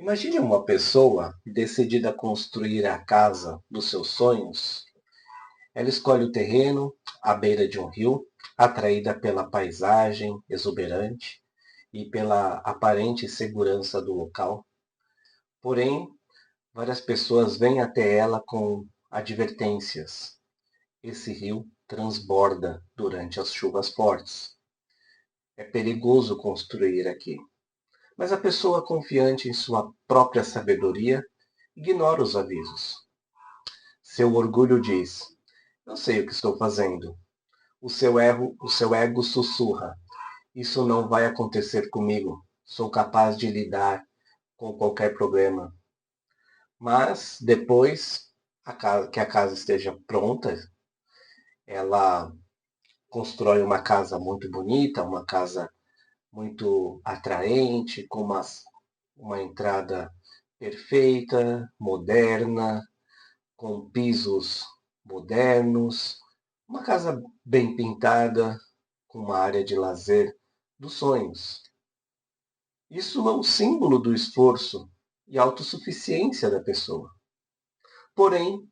Imagine uma pessoa decidida a construir a casa dos seus sonhos. Ela escolhe o terreno à beira de um rio, atraída pela paisagem exuberante e pela aparente segurança do local. Porém, várias pessoas vêm até ela com advertências. Esse rio transborda durante as chuvas fortes. É perigoso construir aqui. Mas a pessoa confiante em sua própria sabedoria ignora os avisos. Seu orgulho diz: "Eu sei o que estou fazendo." O seu ego sussurra: "Isso não vai acontecer comigo. Sou capaz de lidar com qualquer problema." Mas depois que a casa esteja pronta, ela constrói uma casa muito bonita, uma casa muito atraente, com uma entrada perfeita, moderna, com pisos modernos, uma casa bem pintada, com uma área de lazer dos sonhos. Isso é um símbolo do esforço e autossuficiência da pessoa. Porém,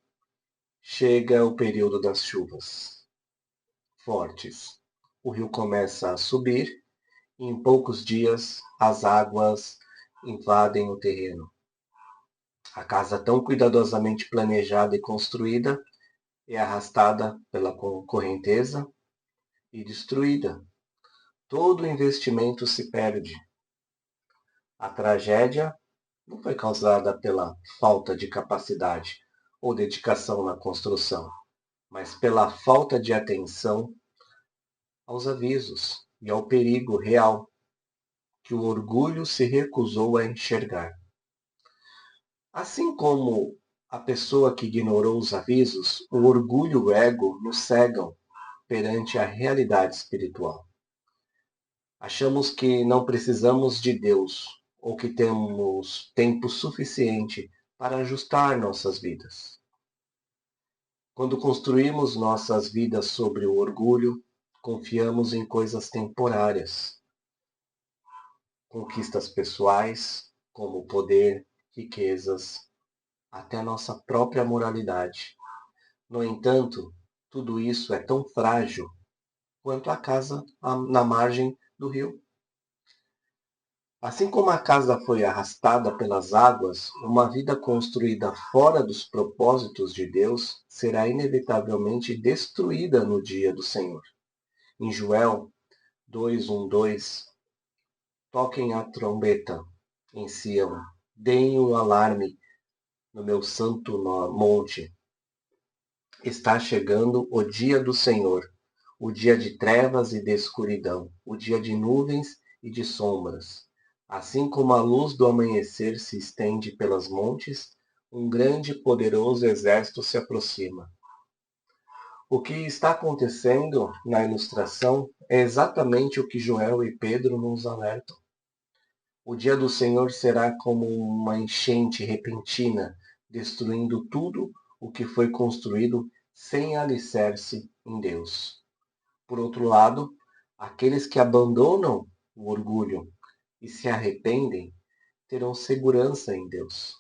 chega o período das chuvas fortes. O rio começa a subir e em poucos dias as águas invadem o terreno. A casa tão cuidadosamente planejada e construída é arrastada pela correnteza e destruída. Todo o investimento se perde. A tragédia não foi causada pela falta de capacidade ou dedicação na construção, mas pela falta de atenção aos avisos e ao perigo real que o orgulho se recusou a enxergar. Assim como a pessoa que ignorou os avisos, o orgulho e o ego nos cegam perante a realidade espiritual. Achamos que não precisamos de Deus ou que temos tempo suficiente para ajustar nossas vidas. Quando construímos nossas vidas sobre o orgulho, confiamos em coisas temporárias, conquistas pessoais, como poder, riquezas, até nossa própria moralidade. No entanto, tudo isso é tão frágil quanto a casa na margem do rio. Assim como a casa foi arrastada pelas águas, uma vida construída fora dos propósitos de Deus será inevitavelmente destruída no dia do Senhor. Em Joel 2:1-2, toquem a trombeta em Sião, deem um alarme no meu santo monte. Está chegando o dia do Senhor, o dia de trevas e de escuridão, o dia de nuvens e de sombras. Assim como a luz do amanhecer se estende pelos montes, um grande e poderoso exército se aproxima. O que está acontecendo na ilustração é exatamente o que Joel e Pedro nos alertam. O dia do Senhor será como uma enchente repentina, destruindo tudo o que foi construído sem alicerce em Deus. Por outro lado, aqueles que abandonam o orgulho e se arrependem terão segurança em Deus,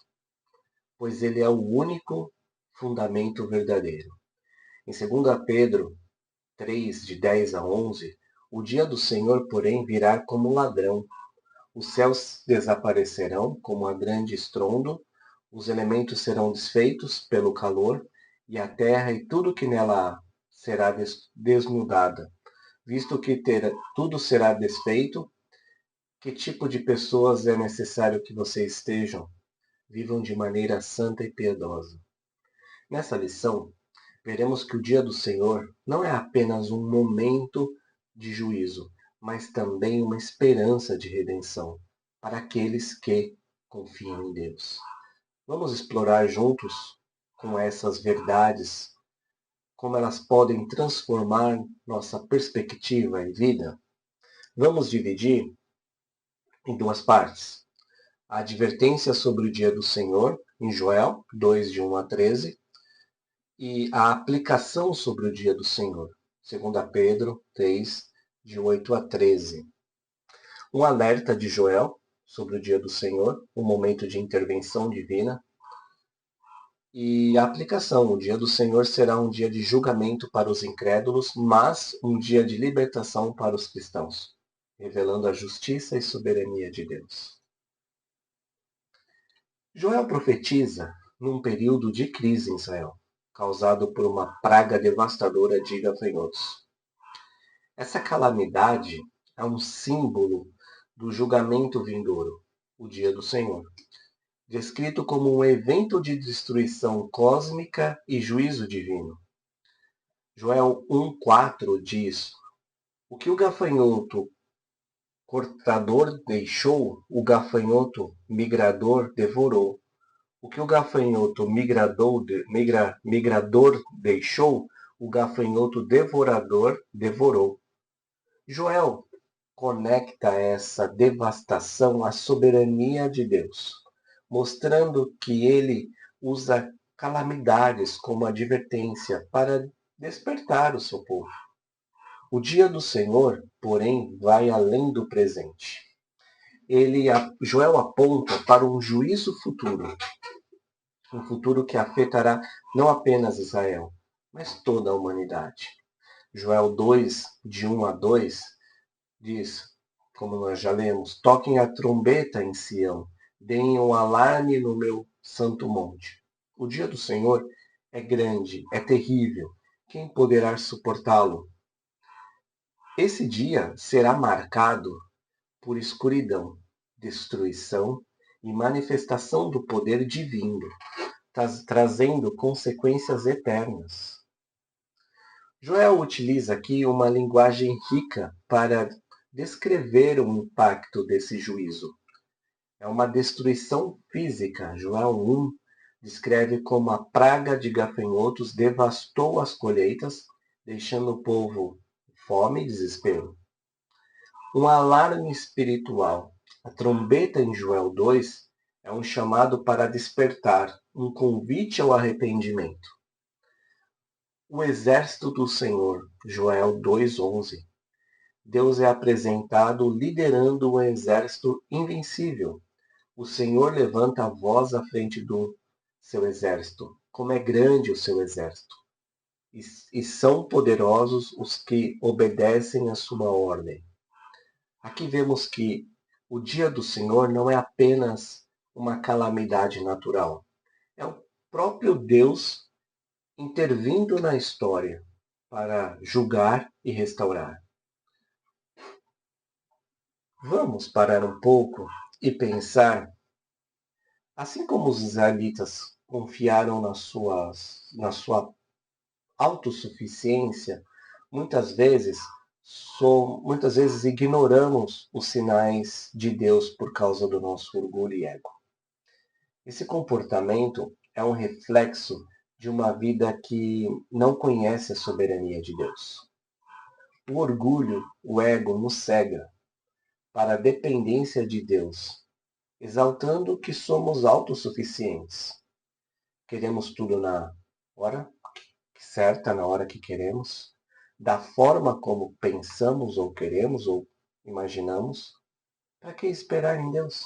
pois Ele é o único fundamento verdadeiro. Em 2 Pedro 3, de 10 a 11, o dia do Senhor, porém, virá como ladrão. Os céus desaparecerão como a grande estrondo, os elementos serão desfeitos pelo calor, e a terra e tudo que nela há será desnudada. Visto que tudo será desfeito, que tipo de pessoas é necessário que vocês estejam? Vivam de maneira santa e piedosa. Nessa lição, veremos que o dia do Senhor não é apenas um momento de juízo, mas também uma esperança de redenção para aqueles que confiam em Deus. Vamos explorar juntos com essas verdades, como elas podem transformar nossa perspectiva e vida? Vamos dividir em duas partes. A advertência sobre o dia do Senhor, em Joel 2, de 1 a 13, e a aplicação sobre o dia do Senhor, 2 Pedro 3, de 8 a 13. Um alerta de Joel sobre o dia do Senhor, um momento de intervenção divina. E a aplicação: o dia do Senhor será um dia de julgamento para os incrédulos, mas um dia de libertação para os cristãos, revelando a justiça e soberania de Deus. Joel profetiza num período de crise em Israel, causado por uma praga devastadora de gafanhotos. Essa calamidade é um símbolo do julgamento vindouro, o dia do Senhor, descrito como um evento de destruição cósmica e juízo divino. Joel 1,4 diz: o que o gafanhoto cortador deixou, o gafanhoto migrador devorou. O que o gafanhoto migrador deixou, o gafanhoto devorador devorou. Joel conecta essa devastação à soberania de Deus, mostrando que ele usa calamidades como advertência para despertar o seu povo. O dia do Senhor, porém, vai além do presente. Joel aponta para um juízo futuro, um futuro que afetará não apenas Israel, mas toda a humanidade. Joel 2, de 1 a 2, diz, como nós já lemos: toquem a trombeta em Sião, deem um alarme no meu santo monte. O dia do Senhor é grande, é terrível. Quem poderá suportá-lo? Esse dia será marcado por escuridão, destruição e manifestação do poder divino, trazendo consequências eternas. Joel utiliza aqui uma linguagem rica para descrever o impacto desse juízo. É uma destruição física. Joel 1 descreve como a praga de gafanhotos devastou as colheitas, deixando o povo fome e desespero. Um alarme espiritual. A trombeta em Joel 2 é um chamado para despertar, um convite ao arrependimento. O exército do Senhor, Joel 2,11. Deus é apresentado liderando um exército invencível. O Senhor levanta a voz à frente do seu exército. Como é grande o seu exército! E são poderosos os que obedecem à sua ordem. Aqui vemos que o dia do Senhor não é apenas uma calamidade natural. É o próprio Deus intervindo na história para julgar e restaurar. Vamos parar um pouco e pensar, assim como os israelitas confiaram na sua autossuficiência, muitas vezes ignoramos os sinais de Deus por causa do nosso orgulho e ego. Esse comportamento é um reflexo de uma vida que não conhece a soberania de Deus. O orgulho, o ego, nos cega para a dependência de Deus, exaltando que somos autossuficientes. Queremos tudo na hora certa, na hora que queremos, da forma como pensamos ou queremos ou imaginamos. Para que esperar em Deus?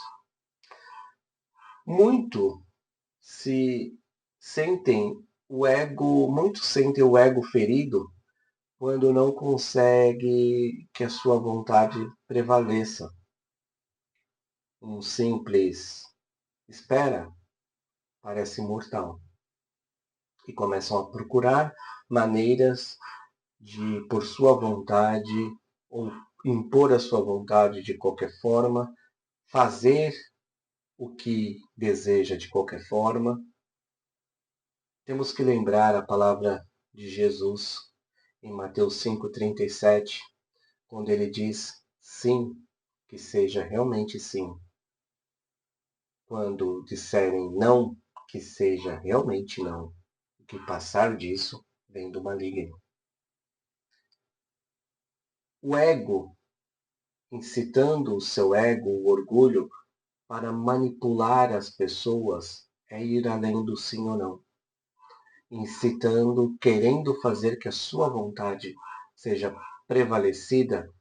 Muitos sentem o ego ferido quando não consegue que a sua vontade prevaleça. Um simples espera parece mortal. E começam a procurar maneiras de, por sua vontade, ou impor a sua vontade de qualquer forma, fazer o que deseja de qualquer forma. Temos que lembrar a palavra de Jesus em Mateus 5,37, quando ele diz sim, que seja realmente sim. Quando disserem não, que seja realmente não. O que passar disso vem do maligno. O ego, incitando o seu ego, o orgulho, para manipular as pessoas, é ir além do sim ou não. Incitando, querendo fazer que a sua vontade seja prevalecida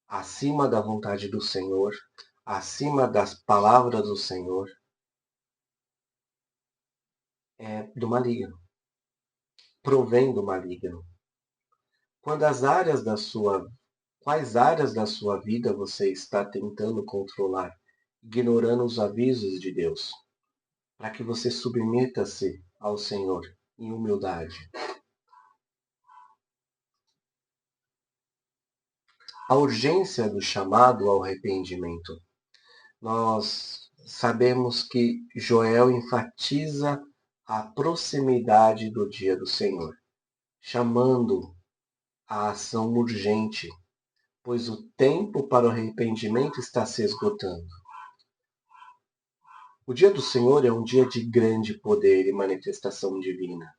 acima da vontade do Senhor, acima das palavras do Senhor é do maligno, provém do maligno. Quando quais áreas da sua vida você está tentando controlar, ignorando os avisos de Deus, para que você submeta-se ao Senhor em humildade. A urgência do chamado ao arrependimento. Nós sabemos que Joel enfatiza a proximidade do dia do Senhor, chamando a ação urgente, pois o tempo para o arrependimento está se esgotando. O dia do Senhor é um dia de grande poder e manifestação divina,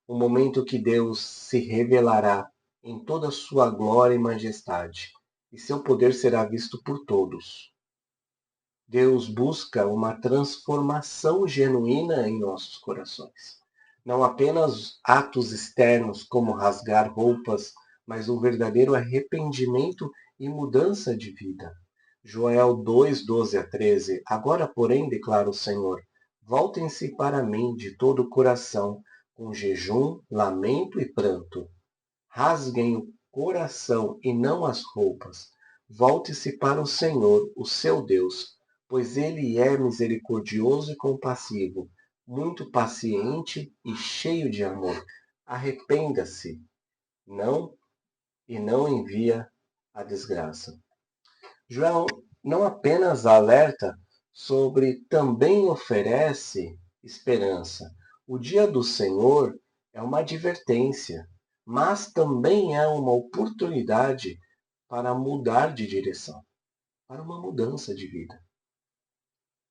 um momento que Deus se revelará em toda a sua glória e majestade, e seu poder será visto por todos. Deus busca uma transformação genuína em nossos corações. Não apenas atos externos como rasgar roupas, mas um verdadeiro arrependimento e mudança de vida. Joel 2, 12 a 13. Agora, porém, declara o Senhor, voltem-se para mim de todo o coração, com jejum, lamento e pranto. Rasguem o coração e não as roupas. Volte-se para o Senhor, o seu Deus, pois ele é misericordioso e compassivo, muito paciente e cheio de amor. Arrependa-se, não e não envia a desgraça. João não apenas alerta sobre, também oferece esperança. O dia do Senhor é uma advertência, mas também é uma oportunidade para mudar de direção, para uma mudança de vida.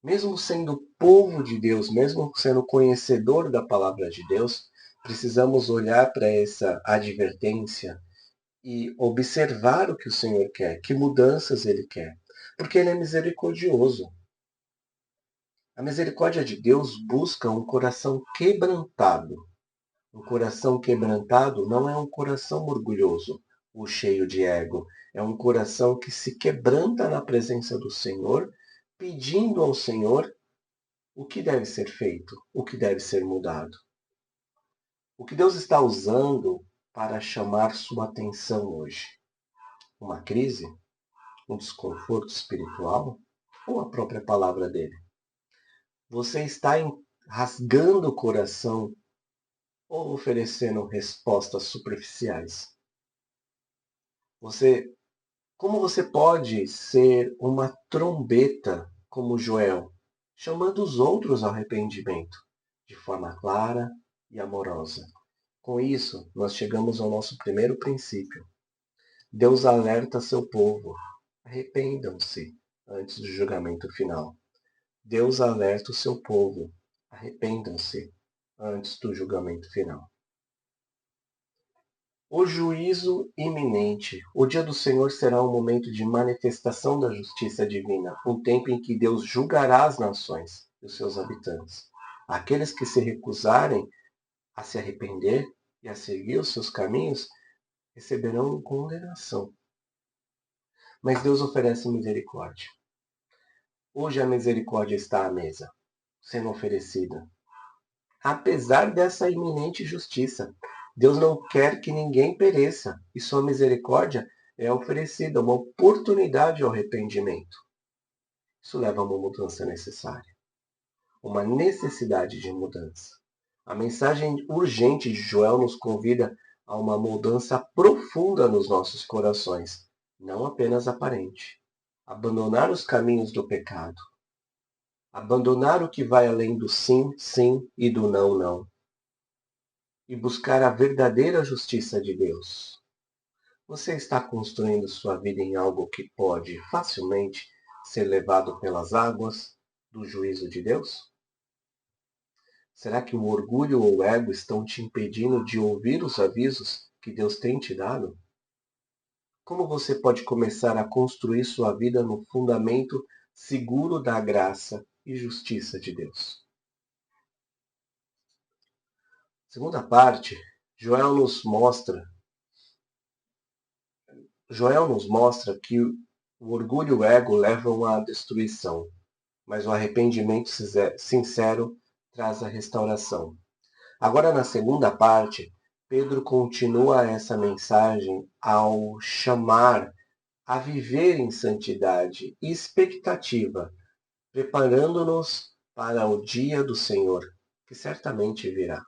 Mesmo sendo povo de Deus, mesmo sendo conhecedor da palavra de Deus, precisamos olhar para essa advertência e observar o que o Senhor quer, que mudanças Ele quer, porque Ele é misericordioso. A misericórdia de Deus busca um coração quebrantado. Um coração quebrantado não é um coração orgulhoso ou cheio de ego. É um coração que se quebranta na presença do Senhor, pedindo ao Senhor o que deve ser feito, o que deve ser mudado. O que Deus está usando para chamar sua atenção hoje? Uma crise? Um desconforto espiritual? Ou a própria palavra dele? Você está rasgando o coração ou oferecendo respostas superficiais? Como você pode ser uma trombeta como Joel, chamando os outros ao arrependimento, de forma clara e amorosa? Com isso, nós chegamos ao nosso primeiro princípio. Deus alerta seu povo. Arrependam-se antes do julgamento final. Deus alerta o seu povo. Arrependam-se antes do julgamento final. O juízo iminente. O dia do Senhor será um momento de manifestação da justiça divina, um tempo em que Deus julgará as nações e os seus habitantes. Aqueles que se recusarem a se arrepender e a seguir os seus caminhos receberão condenação. Mas Deus oferece misericórdia. Hoje a misericórdia está à mesa, sendo oferecida. Apesar dessa iminente justiça, Deus não quer que ninguém pereça, e sua misericórdia é oferecida, uma oportunidade ao arrependimento. Isso leva a uma mudança necessária, uma necessidade de mudança. A mensagem urgente de Joel nos convida a uma mudança profunda nos nossos corações, não apenas aparente. Abandonar os caminhos do pecado. Abandonar o que vai além do sim, sim e do não, não. E buscar a verdadeira justiça de Deus. Você está construindo sua vida em algo que pode facilmente ser levado pelas águas do juízo de Deus? Será que o orgulho ou o ego estão te impedindo de ouvir os avisos que Deus tem te dado? Como você pode começar a construir sua vida no fundamento seguro da graça e justiça de Deus? Segunda parte, Joel nos mostra que O orgulho e o ego levam à destruição, mas o arrependimento sincero traz a restauração. Agora, na segunda parte, Pedro continua essa mensagem ao chamar a viver em santidade e expectativa, preparando-nos para o dia do Senhor, que certamente virá.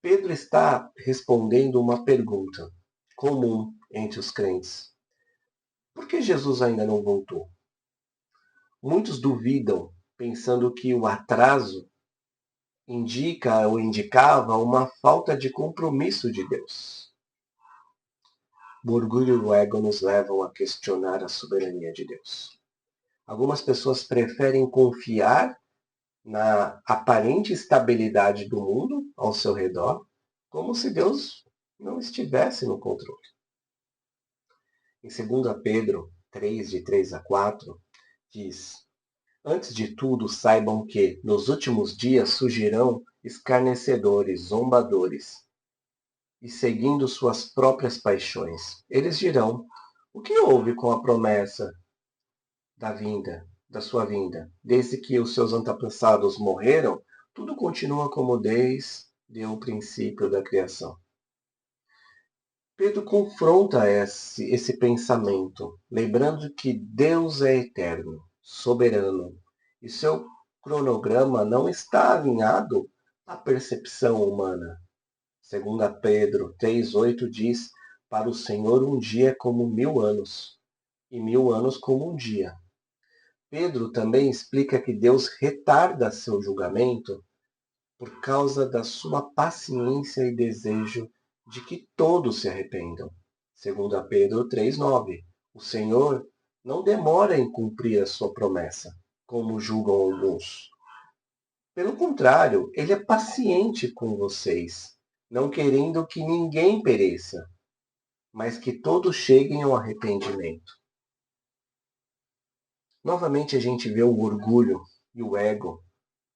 Pedro está respondendo uma pergunta comum entre os crentes: por que Jesus ainda não voltou? Muitos duvidam, pensando que o atraso indica ou indicava uma falta de compromisso de Deus. O orgulho e o ego nos levam a questionar a soberania de Deus. Algumas pessoas preferem confiar na aparente estabilidade do mundo ao seu redor, como se Deus não estivesse no controle. Em 2 Pedro 3, de 3 a 4, diz: antes de tudo, saibam que, nos últimos dias, surgirão escarnecedores, zombadores, e seguindo suas próprias paixões. Eles dirão: o que houve com a promessa da sua vinda? Desde que os seus antepassados morreram, tudo continua como desde o princípio da criação. Pedro confronta esse pensamento, lembrando que Deus é eterno, soberano, e seu cronograma não está alinhado à percepção humana. 2 Pedro 3,8 diz: para o Senhor um dia é como 1000 anos, e 1000 anos como um dia. Pedro também explica que Deus retarda seu julgamento por causa da sua paciência e desejo de que todos se arrependam. 2 Pedro 3,9. O Senhor não demora em cumprir a sua promessa, como julgam alguns. Pelo contrário, ele é paciente com vocês, não querendo que ninguém pereça, mas que todos cheguem ao arrependimento. Novamente a gente vê o orgulho e o ego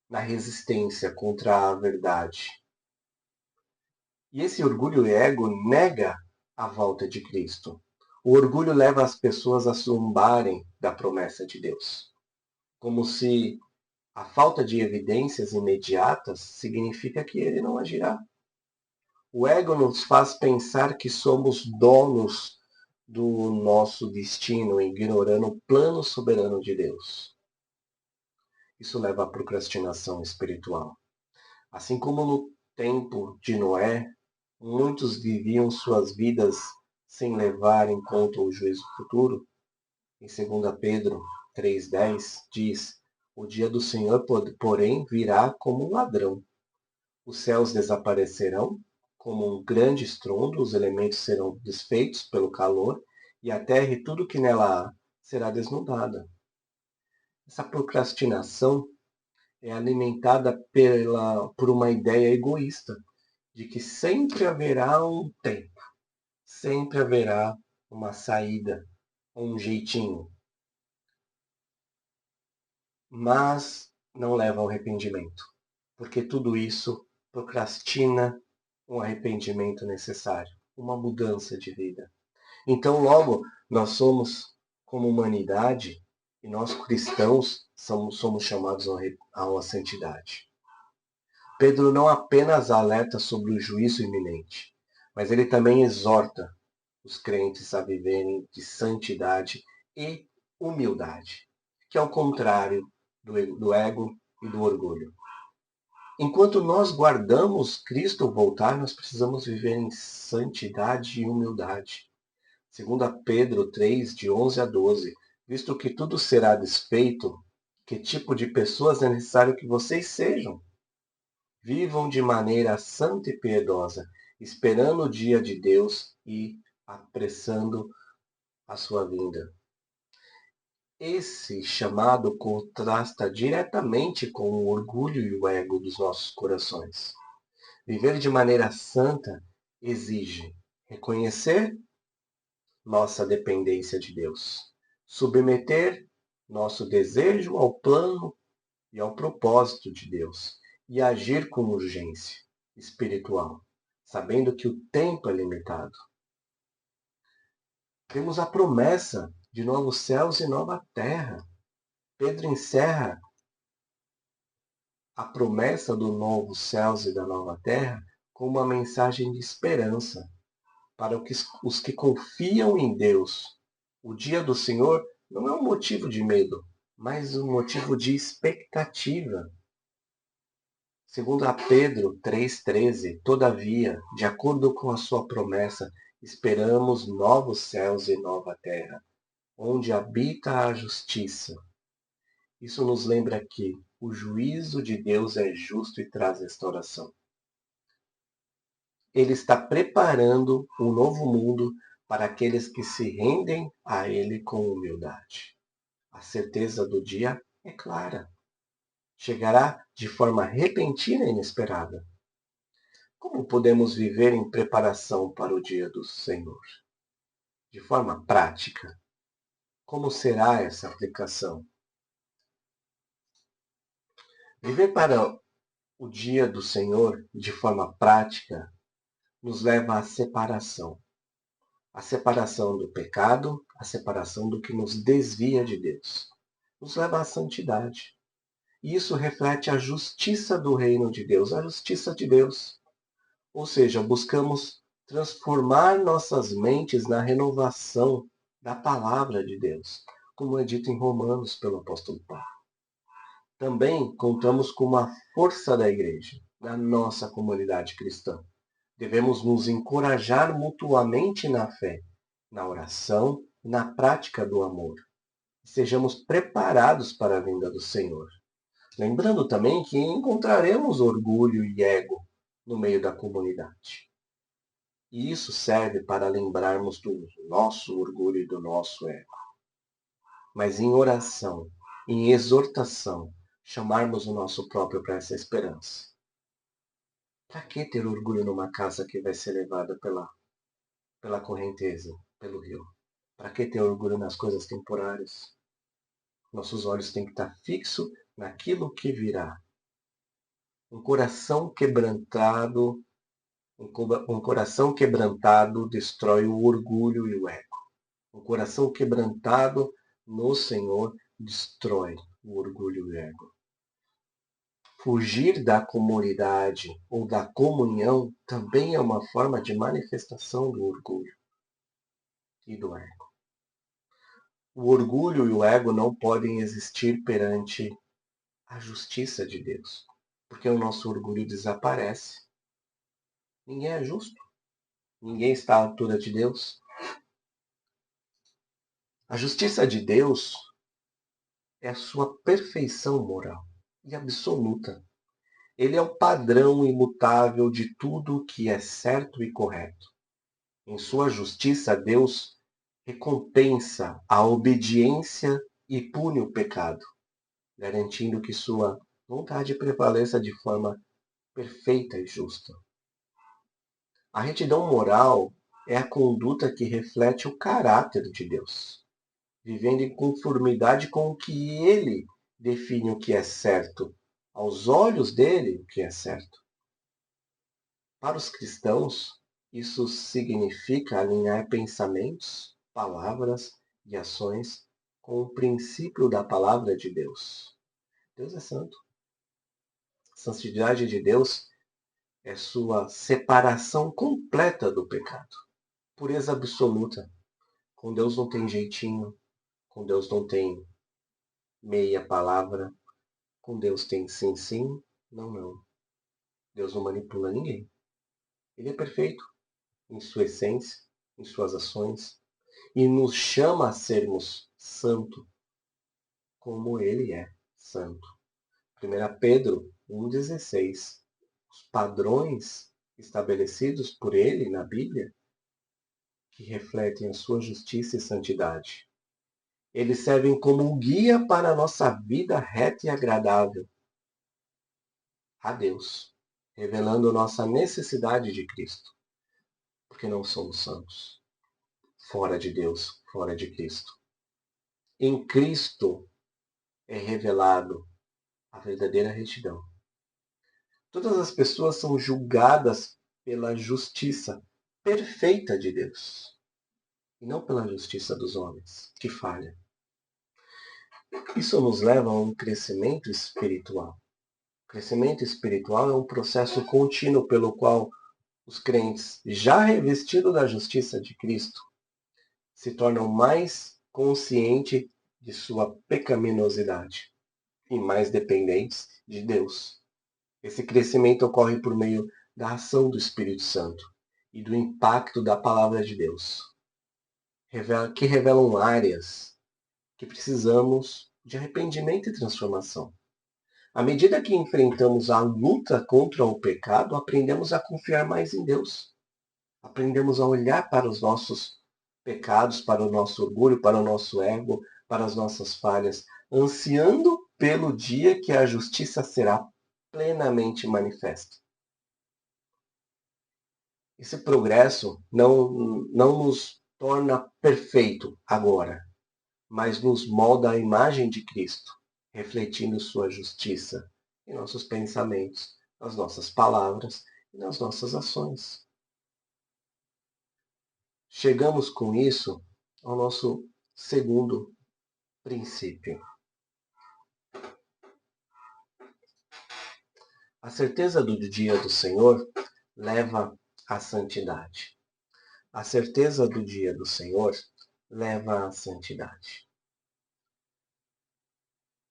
na resistência contra a verdade. E esse orgulho e ego nega a volta de Cristo. O orgulho leva as pessoas a zombarem da promessa de Deus, como se a falta de evidências imediatas significa que ele não agirá. O ego nos faz pensar que somos donos do nosso destino, ignorando o plano soberano de Deus. Isso leva à procrastinação espiritual. Assim como no tempo de Noé, muitos viviam suas vidas sem levar em conta o juízo futuro. Em 2 Pedro 3,10 diz: o dia do Senhor, porém, virá como um ladrão. Os céus desaparecerão como um grande estrondo, os elementos serão desfeitos pelo calor, e a terra e tudo que nela há será desnudada. Essa procrastinação é alimentada por uma ideia egoísta de que sempre haverá um tempo, sempre haverá uma saída, um jeitinho, mas não leva ao arrependimento, porque tudo isso procrastina um arrependimento necessário, uma mudança de vida. Então, logo, nós somos, como humanidade, e nós cristãos somos chamados a uma santidade. Pedro não apenas alerta sobre o juízo iminente, mas ele também exorta os crentes a viverem de santidade e humildade, que é o contrário do ego e do orgulho. Enquanto nós guardamos Cristo voltar, nós precisamos viver em santidade e humildade. 2 Pedro 3, de 11 a 12. Visto que tudo será desfeito, que tipo de pessoas é necessário que vocês sejam? Vivam de maneira santa e piedosa, esperando o dia de Deus e apressando a sua vinda. Esse chamado contrasta diretamente com o orgulho e o ego dos nossos corações. Viver de maneira santa exige reconhecer nossa dependência de Deus, submeter nosso desejo ao plano e ao propósito de Deus e agir com urgência espiritual, sabendo que o tempo é limitado. Temos a promessa de novos céus e nova terra. Pedro encerra a promessa do novo céus e da nova terra com uma mensagem de esperança para os que confiam em Deus. O dia do Senhor não é um motivo de medo, mas um motivo de expectativa. Segundo a Pedro 3,13, todavia, de acordo com a sua promessa, esperamos novos céus e nova terra, onde habita a justiça. Isso nos lembra que o juízo de Deus é justo e traz restauração. Ele está preparando um novo mundo para aqueles que se rendem a Ele com humildade. A certeza do dia é clara. Chegará de forma repentina e inesperada. Como podemos viver em preparação para o dia do Senhor? De forma prática. Como será essa aplicação? Viver para o dia do Senhor de forma prática nos leva à separação. A separação do pecado, a separação do que nos desvia de Deus. Nos leva à santidade. E isso reflete a justiça do reino de Deus, a justiça de Deus. Ou seja, buscamos transformar nossas mentes na renovação da palavra de Deus, como é dito em Romanos pelo apóstolo Paulo. Também contamos com a força da igreja, da nossa comunidade cristã. Devemos nos encorajar mutuamente na fé, na oração e na prática do amor. Sejamos preparados para a vinda do Senhor. Lembrando também que encontraremos orgulho e ego no meio da comunidade. E isso serve para lembrarmos do nosso orgulho e do nosso ego. Mas em oração, em exortação, chamarmos o nosso próprio para essa esperança. Para que ter orgulho numa casa que vai ser levada pela correnteza, pelo rio? Para que ter orgulho nas coisas temporárias? Nossos olhos têm que estar fixos naquilo que virá. Um coração quebrantado, um coração quebrantado destrói o orgulho e o ego. Um coração quebrantado no Senhor destrói o orgulho e o ego. Fugir da comunidade ou da comunhão também é uma forma de manifestação do orgulho e do ego. O orgulho e o ego não podem existir perante a justiça de Deus, porque o nosso orgulho desaparece. Ninguém é justo. Ninguém está à altura de Deus. A justiça de Deus é a sua perfeição moral e absoluta. Ele é o padrão imutável de tudo o que é certo e correto. Em sua justiça, Deus recompensa a obediência e pune o pecado, garantindo que sua vontade prevaleça de forma perfeita e justa. A retidão moral é a conduta que reflete o caráter de Deus, vivendo em conformidade com o que Ele define o que é certo, aos olhos dele o que é certo. Para os cristãos, isso significa alinhar pensamentos, palavras e ações com o princípio da palavra de Deus. Deus é santo. A santidade de Deus é sua separação completa do pecado. Pureza absoluta. Com Deus não tem jeitinho. Com Deus não tem meia palavra. Com Deus tem sim, sim, não, não. Deus não manipula ninguém. Ele é perfeito em sua essência, em suas ações, e nos chama a sermos santo, como ele é santo. 1 Pedro 1,16. Os padrões estabelecidos por ele na Bíblia, que refletem a sua justiça e santidade. Eles servem como guia para a nossa vida reta e agradável a Deus, revelando nossa necessidade de Cristo, porque não somos santos, fora de Deus, fora de Cristo. Em Cristo é revelado a verdadeira retidão. Todas as pessoas são julgadas pela justiça perfeita de Deus. e não pela justiça dos homens, que falha. Isso nos leva a um crescimento espiritual. O crescimento espiritual é um processo contínuo pelo qual os crentes, já revestidos da justiça de Cristo, se tornam mais conscientes de sua pecaminosidade e mais dependentes de Deus. Esse crescimento ocorre por meio da ação do Espírito Santo e do impacto da palavra de Deus, que revelam áreas que precisamos de arrependimento e transformação. À medida que enfrentamos a luta contra o pecado, aprendemos a confiar mais em Deus. Aprendemos a olhar para os nossos pecados, para o nosso orgulho, para o nosso ego, para as nossas falhas, ansiando pelo dia que a justiça será plenamente manifesta. Esse progresso não nos torna perfeito agora, mas nos molda à imagem de Cristo, refletindo sua justiça em nossos pensamentos, nas nossas palavras e nas nossas ações. Chegamos com isso ao nosso segundo princípio. A certeza do dia do Senhor leva à santidade. A certeza do dia do Senhor leva à santidade.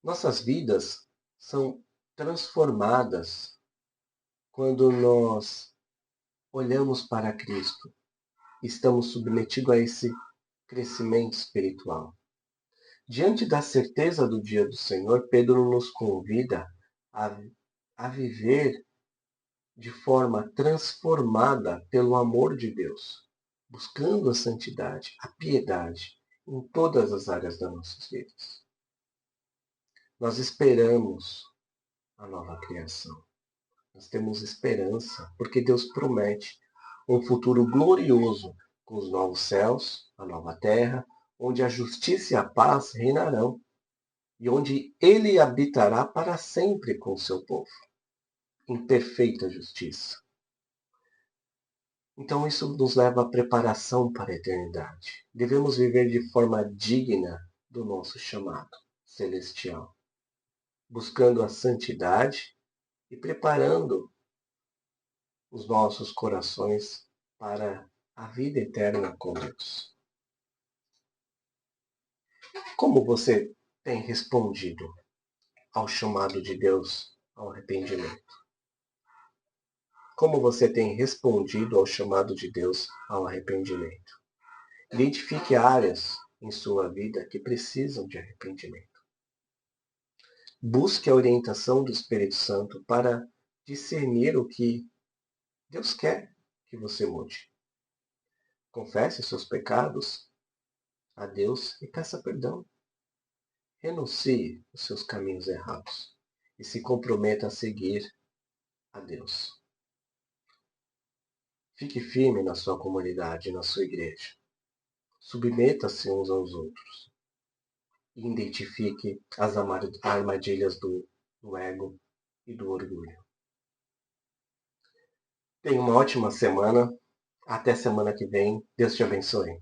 Nossas vidas são transformadas quando nós olhamos para Cristo. Estamos submetidos a esse crescimento espiritual. Diante da certeza do dia do Senhor, Pedro nos convida a viver de forma transformada pelo amor de Deus, buscando a santidade, a piedade em todas as áreas das nossas vidas. Nós esperamos a nova criação. Nós temos esperança, porque Deus promete um futuro glorioso com os novos céus, a nova terra, onde a justiça e a paz reinarão e onde Ele habitará para sempre com o seu povo, em perfeita justiça. Então isso nos leva à preparação para a eternidade. Devemos viver de forma digna do nosso chamado celestial, buscando a santidade e preparando os nossos corações para a vida eterna com Deus. Como você tem respondido ao chamado de Deus ao arrependimento? Como você tem respondido ao chamado de Deus ao arrependimento? Identifique áreas em sua vida que precisam de arrependimento. Busque a orientação do Espírito Santo para discernir o que Deus quer que você mude. Confesse seus pecados a Deus e peça perdão. Renuncie os seus caminhos errados e se comprometa a seguir a Deus. Fique firme na sua comunidade, na sua igreja. Submeta-se uns aos outros. E identifique as armadilhas do ego e do orgulho. Tenha uma ótima semana. Até semana que vem. Deus te abençoe.